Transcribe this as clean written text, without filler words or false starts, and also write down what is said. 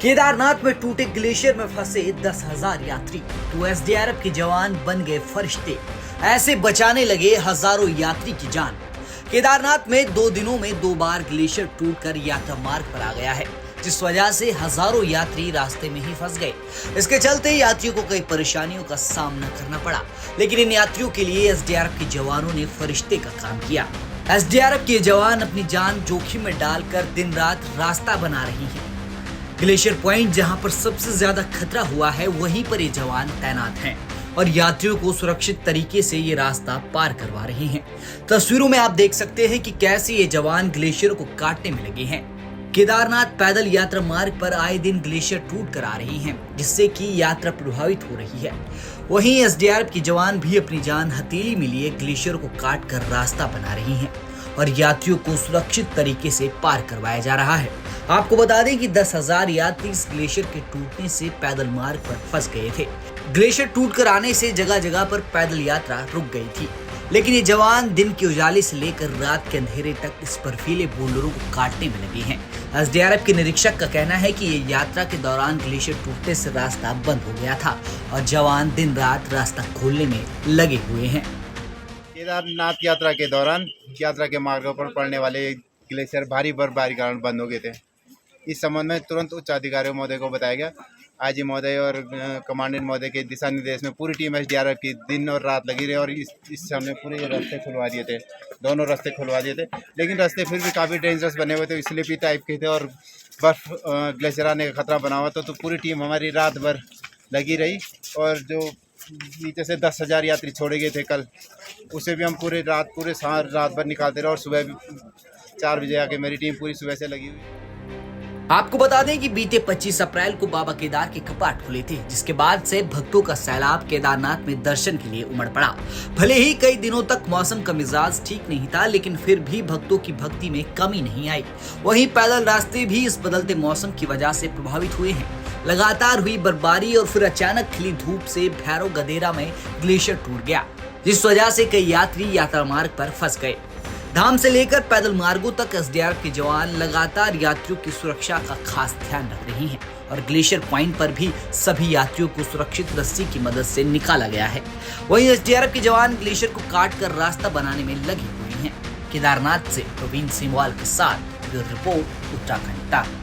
केदारनाथ में टूटे ग्लेशियर में फंसे 10,000 यात्री, तो एसडीआरएफ के जवान बन गए फरिश्ते। ऐसे बचाने लगे हजारों यात्री की जान। केदारनाथ में 2 दिनों में 2 बार ग्लेशियर टूटकर यात्रा मार्ग पर आ गया है, जिस वजह से हजारों यात्री रास्ते में ही फंस गए। इसके चलते यात्रियों को कई परेशानियों का सामना करना पड़ा, लेकिन इन यात्रियों के लिए एसडीआरएफ के जवानों ने फरिश्ते का काम किया। एसडीआरएफ के जवान अपनी जान जोखिम में डालकर दिन रात रास्ता बना रही हैं। ग्लेशियर पॉइंट जहां पर सबसे ज्यादा खतरा हुआ है, वहीं पर ये जवान तैनात हैं और यात्रियों को सुरक्षित तरीके से ये रास्ता पार करवा रहे हैं। तस्वीरों में आप देख सकते हैं कि कैसे ये जवान ग्लेशियर को काटने में लगे हैं। केदारनाथ पैदल यात्रा मार्ग पर आए दिन ग्लेशियर टूट कर आ रही हैं, जिससे कि यात्रा प्रभावित हो रही है। वहीं एसडीआरएफ के जवान भी अपनी जान हथेली में लिए ग्लेशियर को काट कर रास्ता बना रही हैं और यात्रियों को सुरक्षित तरीके से पार करवाया जा रहा है। आपको बता दें कि 10,000 यात्री इस ग्लेशियर के टूटने से पैदल मार्ग पर फंस गए थे। ग्लेशियर टूटकर आने से जगह जगह पर पैदल यात्रा रुक गई थी, लेकिन ये जवान दिन के उजाले से लेकर रात के अंधेरे तक इस बर्फीले बोल्डरों को काटने में लगे हैं। एसडीआरएफ के निरीक्षक का कहना है कि ये यात्रा के दौरान ग्लेशियर टूटने से रास्ता बंद हो गया था और जवान दिन रात रास्ता खोलने में लगे हुए हैं। केदारनाथ यात्रा के दौरान यात्रा के मार्गों पर पड़ने वाले ग्लेशियर भारी बर्फबारी के कारण बंद हो गए थे। इस संबंध में तुरंत उच्च अधिकारियों महोदय को बताया गया। आईजी महोदय और कमांडेंट महोदय के दिशा निर्देश में पूरी टीम एसडीआरएफ की दिन और रात लगी रही और इस हमने पूरे रास्ते खुलवा दिए थे, दोनों रास्ते खुलवा दिए थे। लेकिन रास्ते फिर भी काफ़ी डेंजरस बने हुए थे, स्लिपी टाइप के थे और बर्फ ग्लेशियर आने का खतरा बना हुआ था। तो पूरी टीम हमारी रात भर लगी रही और जो नीचे से 10,000 यात्री छोड़े गए थे कल, उसे भी हम पूरे रात भर निकालते रहे और सुबह भी 4 बजे आके मेरी टीम पूरी सुबह से लगी हुई। आपको बता दें कि बीते 25 अप्रैल को बाबा केदार के कपाट खुले थे, जिसके बाद से भक्तों का सैलाब केदारनाथ में दर्शन के लिए उमड़ पड़ा। भले ही कई दिनों तक मौसम का मिजाज ठीक नहीं था, लेकिन फिर भी भक्तों की भक्ति में कमी नहीं आई। वहीं पैदल रास्ते भी इस बदलते मौसम की वजह से प्रभावित हुए हैं। लगातार हुई बर्फबारी और फिर अचानक खिली धूप से भैरव गदेरा में ग्लेशियर टूट गया, जिस वजह से कई यात्री यात्रा मार्ग पर फंस गए। धाम से लेकर पैदल मार्गों तक एसडीआरएफ के जवान लगातार यात्रियों की सुरक्षा का खास ध्यान रख रही हैं और ग्लेशियर पॉइंट पर भी सभी यात्रियों को सुरक्षित रस्सी की मदद से निकाला गया है। वहीं एसडीआरएफ के जवान ग्लेशियर को काट कर रास्ता बनाने में लगे हुए हैं। केदारनाथ से प्रवीण सिमवाल के साथ रिपोर्ट उत्तराखंड तक।